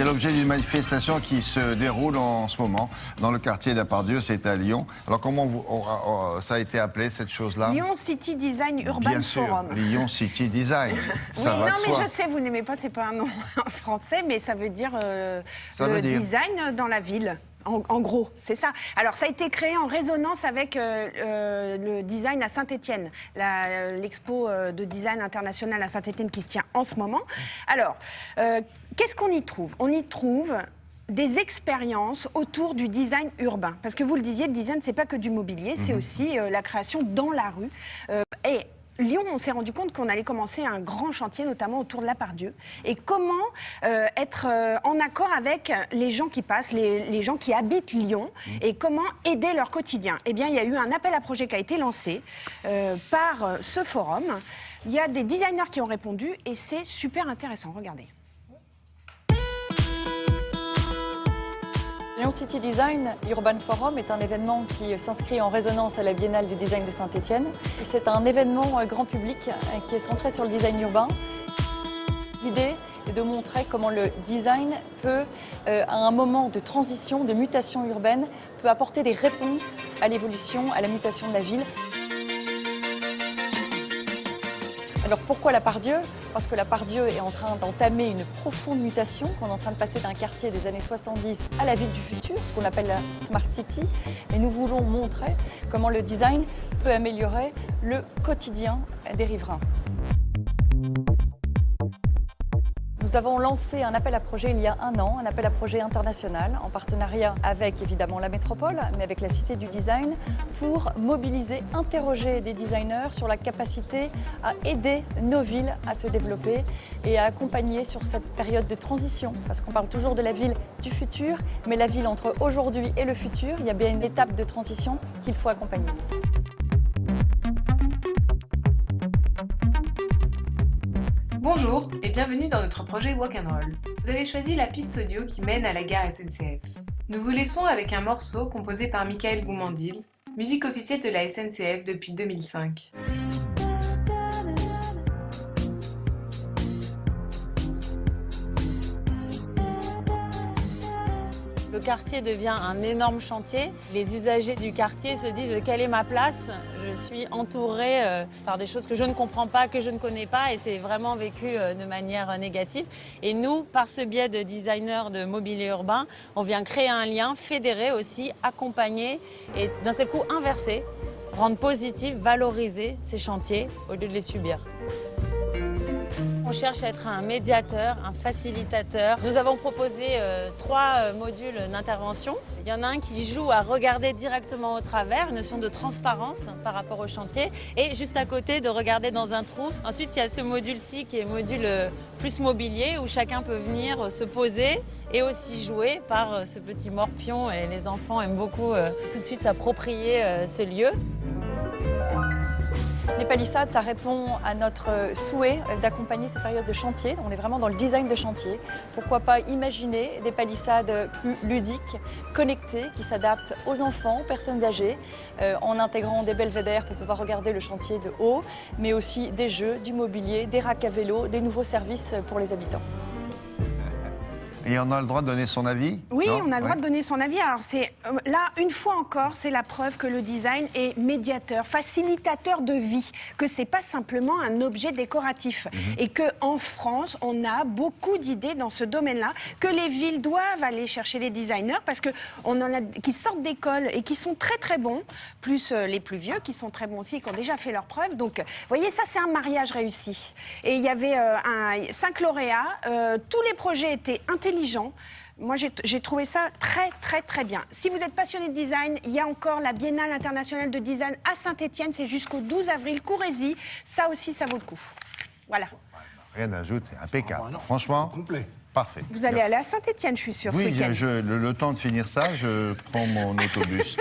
C'est l'objet d'une manifestation qui se déroule en ce moment dans le quartier d'Apardieu, c'est à Lyon. Alors comment ça a été appelé cette chose-là? Lyon City Design Urban Bien sûr, Forum. Lyon City Design. Ça oui, va non, de mais soi. je sais, vous n'aimez pas, c'est pas un nom français, mais ça veut dire design dans la ville. En gros, c'est ça. Alors, ça a été créé en résonance avec le design à Saint-Étienne, l'expo de design international à Saint-Étienne qui se tient en ce moment. Alors, qu'est-ce qu'on y trouve? On y trouve des expériences autour du design urbain. Parce que vous le disiez, le design, c'est pas que du mobilier, c'est aussi la création dans la rue. Et Lyon, on s'est rendu compte qu'on allait commencer un grand chantier, notamment autour de l'Apardieu. Et comment être en accord avec les gens qui passent, les gens qui habitent Lyon, et comment aider leur quotidien. Eh bien, il y a eu un appel à projet qui a été lancé par ce forum. Il y a des designers qui ont répondu, et c'est super intéressant. Regardez. Lyon City Design Urban Forum est un événement qui s'inscrit en résonance à la Biennale du design de Saint-Étienne. C'est un événement grand public qui est centré sur le design urbain. L'idée est de montrer comment le design peut, à un moment de transition, de mutation urbaine, peut apporter des réponses à l'évolution, à la mutation de la ville. Alors pourquoi l'Apardieu? Parce que l'Apardieu est en train d'entamer une profonde mutation, qu'on est en train de passer d'un quartier des années 70 à la ville du futur, ce qu'on appelle la Smart City. Et nous voulons montrer comment le design peut améliorer le quotidien des riverains. Nous avons lancé un appel à projet il y a un an, un appel à projet international en partenariat avec évidemment la métropole, mais avec la Cité du Design, pour mobiliser, interroger des designers sur la capacité à aider nos villes à se développer et à accompagner sur cette période de transition. Parce qu'on parle toujours de la ville du futur, mais la ville entre aujourd'hui et le futur, il y a bien une étape de transition qu'il faut accompagner. Bonjour et bienvenue dans notre projet Walk and Roll. Vous avez choisi la piste audio qui mène à la gare SNCF. Nous vous laissons avec un morceau composé par Michael Boumandil, musique officielle de la SNCF depuis 2005. Le quartier devient un énorme chantier. Les usagers du quartier se disent « quelle est ma place ?» Je suis entourée par des choses que je ne comprends pas, que je ne connais pas, et c'est vraiment vécu de manière négative. Et nous, par ce biais de designers de mobilier urbain, on vient créer un lien, fédérer aussi, accompagner et d'un seul coup inverser, rendre positif, valoriser ces chantiers au lieu de les subir. On cherche à être un médiateur, un facilitateur. Nous avons proposé 3 modules d'intervention. Il y en a un qui joue à regarder directement au travers, une notion de transparence par rapport au chantier, et juste à côté de regarder dans un trou. Ensuite, il y a ce module-ci qui est module plus mobilier, où chacun peut venir se poser et aussi jouer par ce petit morpion. Et les enfants aiment beaucoup tout de suite s'approprier ce lieu. Les palissades, ça répond à notre souhait d'accompagner ces périodes de chantier. On est vraiment dans le design de chantier. Pourquoi pas imaginer des palissades plus ludiques, connectées, qui s'adaptent aux enfants, aux personnes âgées, en intégrant des belvédères pour pouvoir regarder le chantier de haut, mais aussi des jeux, du mobilier, des racks à vélo, des nouveaux services pour les habitants. Et on a le droit de donner son avis? Oui, non? on a le droit de donner son avis. Alors c'est là, une fois encore, c'est la preuve que le design est médiateur, facilitateur de vie, que c'est pas simplement un objet décoratif. Et que en France, on a beaucoup d'idées dans ce domaine-là, que les villes doivent aller chercher les designers, parce que on en a qui sortent d'école et qui sont très très bons, plus les plus vieux qui sont très bons aussi, qui ont déjà fait leurs preuves. Donc, vous voyez, ça c'est un mariage réussi. Et il y avait 5 lauréats, tous les projets étaient intelligents. Moi, j'ai trouvé ça très, très, très bien. Si vous êtes passionné de design, il y a encore la Biennale internationale de design à Saint-Étienne. C'est jusqu'au 12 avril. Courez-y. Ça aussi, ça vaut le coup. Voilà. Rien à ajouter. Impeccable. Franchement, complet. Parfait. Vous allez aller à Saint-Étienne, je suis sûre, ce Oui, week-end. le temps de finir ça, je prends mon autobus.